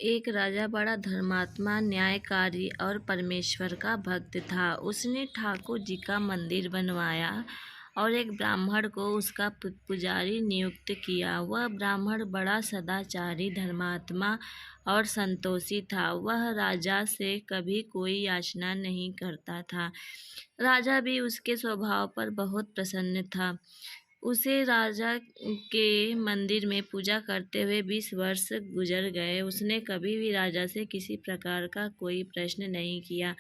एक राजा बड़ा धर्मात्मा, न्यायकारी और परमेश्वर का भक्त था। उसने ठाकुर जी का मंदिर बनवाया और एक ब्राह्मण को उसका पुजारी नियुक्त किया। वह ब्राह्मण बड़ा सदाचारी, धर्मात्मा और संतोषी था। वह राजा से कभी कोई याचना नहीं करता था। राजा भी उसके स्वभाव पर बहुत प्रसन्न था। उसे राजा के मंदिर में पूजा करते हुए 20 वर्ष गुजर गए। उसने कभी भी राजा से किसी प्रकार का कोई प्रश्न नहीं किया।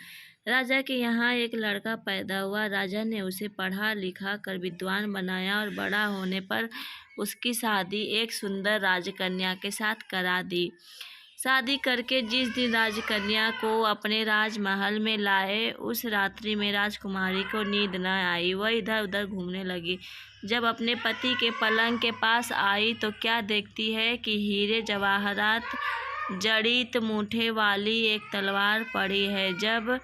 राजा के यहाँ एक लड़का पैदा हुआ। राजा ने उसे पढ़ा लिखा कर विद्वान बनाया और बड़ा होने पर उसकी शादी एक सुंदर राजकन्या के साथ करा दी। शादी करके जिस दिन राजकन्या को अपने राजमहल में लाए, उस रात्रि में राजकुमारी को नींद न आई। वह इधर उधर घूमने लगी। जब अपने पति के पलंग के पास आई तो क्या देखती है कि हीरे जवाहरात जड़ित मूठे वाली एक तलवार पड़ी है। जब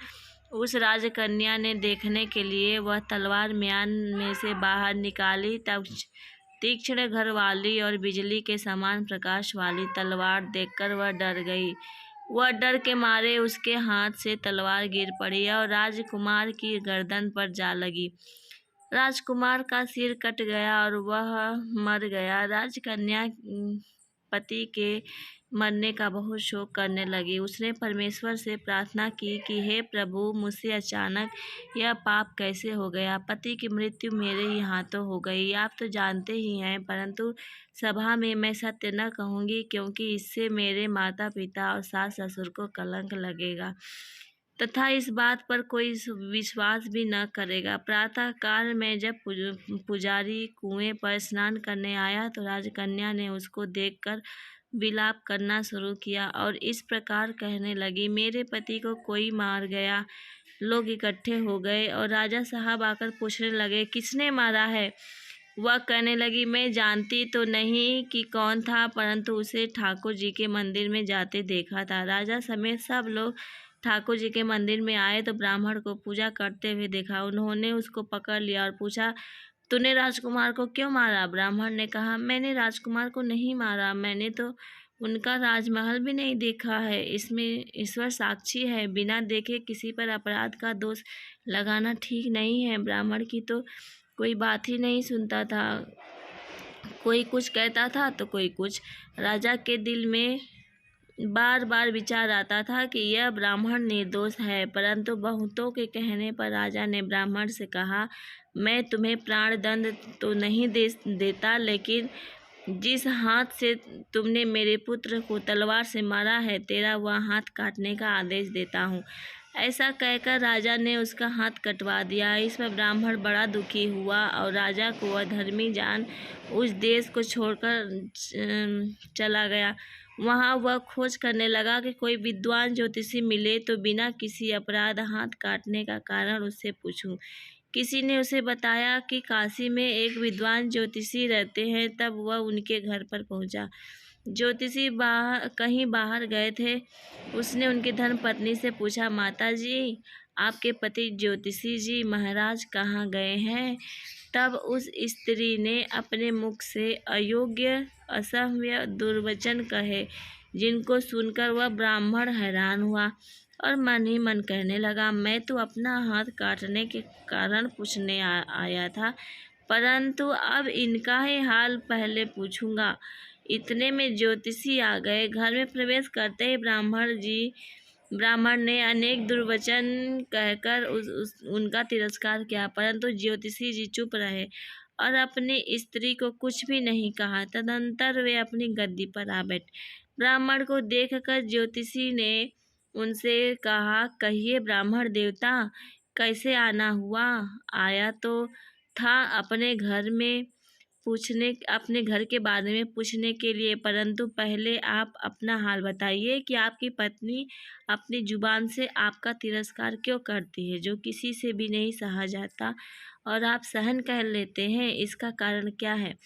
उस राजकन्या ने देखने के लिए वह तलवार म्यान में से बाहर निकाली, तब तीक्ष्ण घर वाली और बिजली के समान प्रकाश वाली तलवार देखकर वह डर गई। वह डर के मारे उसके हाथ से तलवार गिर पड़ी और राजकुमार की गर्दन पर जा लगी। राजकुमार का सिर कट गया और वह मर गया। राजकन्या पति के मरने का बहुत शोक करने लगी। उसने परमेश्वर से प्रार्थना की कि हे प्रभु, मुझसे अचानक यह पाप कैसे हो गया। पति की मृत्यु मेरे ही हाथों हो गई। आप तो जानते ही हैं, परंतु सभा में मैं सत्य न कहूँगी, क्योंकि इससे मेरे माता पिता और सास ससुर को कलंक लगेगा तथा इस बात पर कोई विश्वास भी न करेगा। प्रातः काल में जब पुजारी कुएं पर स्नान करने आया तो राजकन्या ने उसको देखकर विलाप करना शुरू किया और इस प्रकार कहने लगी, मेरे पति को कोई मार गया। लोग इकट्ठे हो गए और राजा साहब आकर पूछने लगे, किसने मारा है। वह कहने लगी, मैं जानती तो नहीं कि कौन था, परंतु उसे ठाकुर जी के मंदिर में जाते देखा था। राजा समेत सब लोग ठाकुर जी के मंदिर में आए तो ब्राह्मण को पूजा करते हुए देखा। उन्होंने उसको पकड़ लिया और पूछा, तूने राजकुमार को क्यों मारा। ब्राह्मण ने कहा, मैंने राजकुमार को नहीं मारा, मैंने तो उनका राजमहल भी नहीं देखा है। इसमें ईश्वर साक्षी है। बिना देखे किसी पर अपराध का दोष लगाना ठीक नहीं है। ब्राह्मण की तो कोई बात ही नहीं सुनता था। कोई कुछ कहता था तो कोई कुछ। राजा के दिल में बार बार विचार आता था कि यह ब्राह्मण निर्दोष है, परंतु बहुतों के कहने पर राजा ने ब्राह्मण से कहा, मैं तुम्हें प्राण दंड तो नहीं देता, लेकिन जिस हाथ से तुमने मेरे पुत्र को तलवार से मारा है, तेरा वह हाथ काटने का आदेश देता हूँ। ऐसा कहकर राजा ने उसका हाथ कटवा दिया। इस पर ब्राह्मण बड़ा दुखी हुआ और राजा को अधर्मी जान उस देश को छोड़कर चला गया। वहाँ वह खोज करने लगा कि कोई विद्वान ज्योतिषी मिले तो बिना किसी अपराध हाथ काटने का कारण उससे पूछूं। किसी ने उसे बताया कि काशी में एक विद्वान ज्योतिषी रहते हैं। तब वह उनके घर पर पहुंचा। ज्योतिषी कहीं बाहर गए थे। उसने उनकी धर्मपत्नी से पूछा, माता जी, आपके पति ज्योतिषी जी महाराज कहाँ गए हैं। तब उस स्त्री ने अपने मुख से अयोग्य, असह्य दुर्वचन कहे, जिनको सुनकर वह ब्राह्मण हैरान हुआ और मन ही मन कहने लगा, मैं तो अपना हाथ काटने के कारण पूछने आया था, परंतु अब इनका ही हाल पहले पूछूंगा। इतने में ज्योतिषी आ गए। घर में प्रवेश करते ही ब्राह्मण ने अनेक दुर्वचन कहकर उनका तिरस्कार किया, परंतु ज्योतिषी जी चुप रहे और अपनी स्त्री को कुछ भी नहीं कहा। तदंतर वे अपनी गद्दी पर आ बैठे। ब्राह्मण को देखकर ज्योतिषी ने उनसे कहा, कहिए ब्राह्मण देवता, कैसे आना हुआ। आया तो था अपने घर के बारे में पूछने के लिए, परंतु पहले आप अपना हाल बताइए कि आपकी पत्नी अपनी जुबान से आपका तिरस्कार क्यों करती है, जो किसी से भी नहीं सहा जाता और आप सहन कर लेते हैं। इसका कारण क्या है।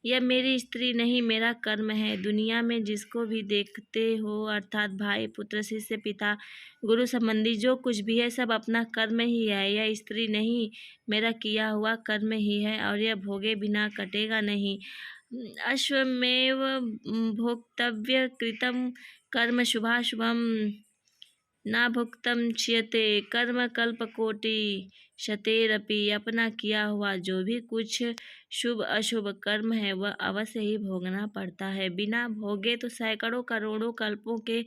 यह मेरी स्त्री नहीं, मेरा कर्म है। दुनिया में जिसको भी देखते हो, अर्थात भाई, पुत्र, शिष्य, पिता, गुरु संबंधी जो कुछ भी है, सब अपना कर्म ही है। यह स्त्री नहीं, मेरा किया हुआ कर्म ही है और यह भोगे बिना कटेगा नहीं। अश्वमेव भोक्तव्य कृतं कर्म शुभाशुभम ना भुक्तम क्षीयते कर्म कल्पकोटि शतेरपि। अपना किया हुआ जो भी कुछ शुभ अशुभ कर्म है वह अवश्य ही भोगना पड़ता है। बिना भोगे तो सैकड़ों करोड़ों कल्पों के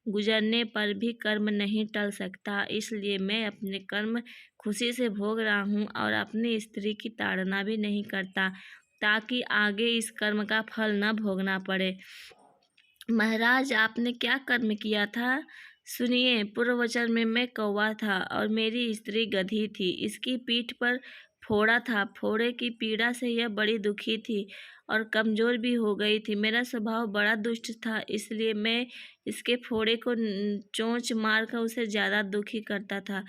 गुजरने पर भी कर्म नहीं टल सकता। इसलिए मैं अपने कर्म खुशी से भोग रहा हूँ और अपनी स्त्री की ताड़ना भी नहीं करता, ताकि आगे इस कर्म का फल न भोगना पड़े। महाराज, आपने क्या कर्म किया था? सुनिए, पूर्ववचन में मैं कौवा था और मेरी स्त्री गधी थी। इसकी पीठ पर फोड़ा था। फोड़े की पीड़ा से यह बड़ी दुखी थी और कमजोर भी हो गई थी। मेरा स्वभाव बड़ा दुष्ट था, इसलिए मैं इसके फोड़े को चोंच मारकर उसे ज्यादा दुखी करता था।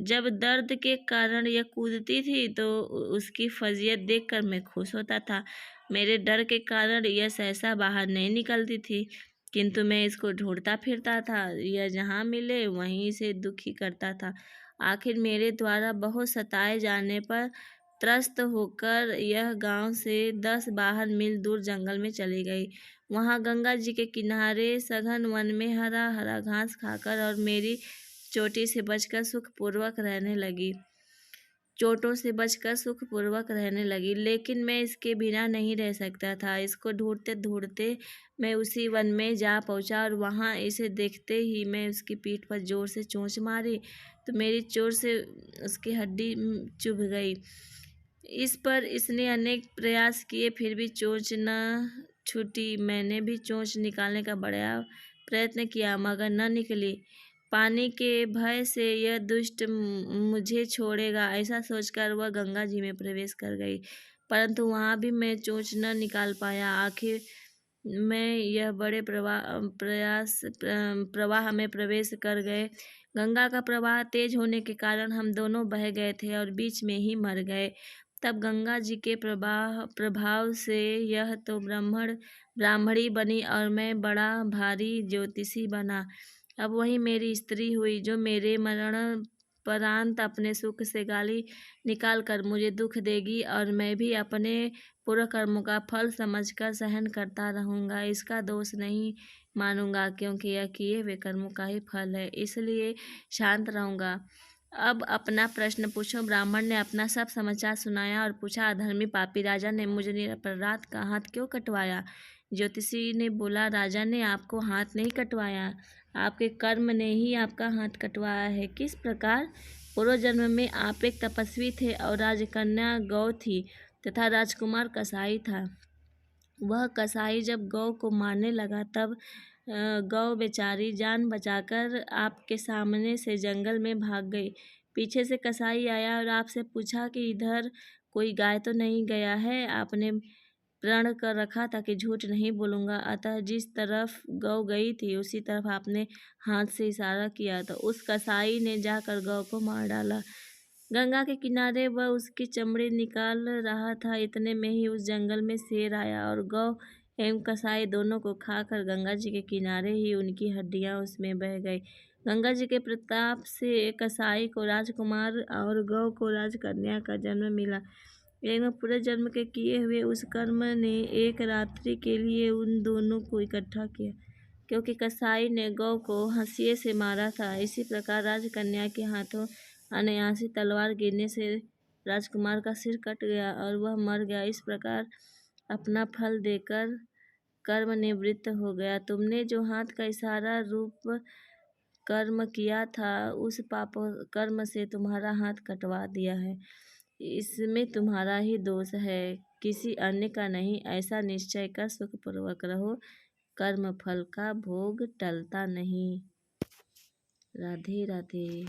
जब दर्द के कारण यह कूदती थी तो उसकी फजीयत देखकर मैं खुश होता था। मेरे डर के कारण यह सहसा बाहर नहीं निकलती थी, किंतु मैं इसको ढूंढता फिरता था। यह जहाँ मिले वहीं से दुखी करता था। आखिर मेरे द्वारा बहुत सताए जाने पर त्रस्त होकर यह गांव से 10-12 मील दूर जंगल में चली गई। वहां गंगा जी के किनारे सघन वन में हरा हरा घास खाकर और मेरी चोटी से बचकर सुखपूर्वक रहने लगी चोटों से बचकर सुखपूर्वक रहने लगी। लेकिन मैं इसके बिना नहीं रह सकता था। इसको ढूंढते ढूंढते मैं उसी वन में जा पहुंचा और वहां इसे देखते ही मैं उसकी पीठ पर जोर से चोंच मारी तो मेरी चोट से उसकी हड्डी चुभ गई। इस पर इसने अनेक प्रयास किए, फिर भी चोंच न छूटी। मैंने भी चोंच निकालने का बड़ा प्रयत्न किया, मगर न निकली। पानी के भय से यह दुष्ट मुझे छोड़ेगा, ऐसा सोचकर वह गंगा जी में प्रवेश कर गई, परंतु वहां भी मैं चोंच न निकाल पाया। आखिर मैं यह बड़े प्रवाह में प्रवेश कर गए। गंगा का प्रवाह तेज होने के कारण हम दोनों बह गए थे और बीच में ही मर गए। तब गंगा जी के प्रभाव से यह तो ब्राह्मणी बनी और मैं बड़ा भारी ज्योतिषी बना। अब वही मेरी स्त्री हुई जो मेरे मरणोपरांत अपने सुख से गाली निकाल कर मुझे दुख देगी और मैं भी अपने पूर्व कर्मों का फल समझकर सहन करता रहूंगा। इसका दोष नहीं मानूंगा, क्योंकि यह किए हुए कर्मों का ही फल है, इसलिए शांत रहूंगा। अब अपना प्रश्न पूछो। ब्राह्मण ने अपना सब समाचार सुनाया और पूछा, अधर्मी पापी राजा ने मुझे निरपराध का हाथ क्यों कटवाया? ज्योतिषी ने बोला, राजा ने आपको हाथ नहीं कटवाया, आपके कर्म ने ही आपका हाथ कटवाया है। किस प्रकार? पूर्व जन्म में आप एक तपस्वी थे और राजकन्या गौ थी तथा राजकुमार कसाई था। वह कसाई जब गौ को मारने लगा तब गौ बेचारी जान बचाकर आपके सामने से जंगल में भाग गई। पीछे से कसाई आया और आपसे पूछा कि इधर कोई गाय तो नहीं गया है? आपने प्रण कर रखा था कि झूठ नहीं बोलूंगा, अतः जिस तरफ गौ गई थी उसी तरफ आपने हाथ से इशारा किया तो उस कसाई ने जाकर गौ को मार डाला। गंगा के किनारे वह उसकी चमड़ी निकाल रहा था, इतने में ही उस जंगल में शेर आया और गौ एवं कसाई दोनों को खाकर गंगा जी के किनारे ही उनकी हड्डियां उसमें बह गई। गंगा जी के प्रताप से कसाई को राजकुमार और गौ को राजकन्या का जन्म मिला एवं पूरे जन्म के किए हुए उस कर्म ने एक रात्रि के लिए उन दोनों को इकट्ठा किया, क्योंकि कसाई ने गौ को हंसिए से मारा था। इसी प्रकार राजकन्या के हाथों अनायासी तलवार गिरने से राजकुमार का सिर कट गया और वह मर गया। इस प्रकार अपना फल देकर कर्म निवृत्त हो गया। तुमने जो हाथ का इशारा रूप कर्म किया था उस पाप कर्म से तुम्हारा हाथ कटवा दिया है, इसमें तुम्हारा ही दोष है, किसी अन्य का नहीं। ऐसा निश्चय कर सुखपूर्वक रहो, कर्म फल का भोग टलता नहीं। राधे राधे।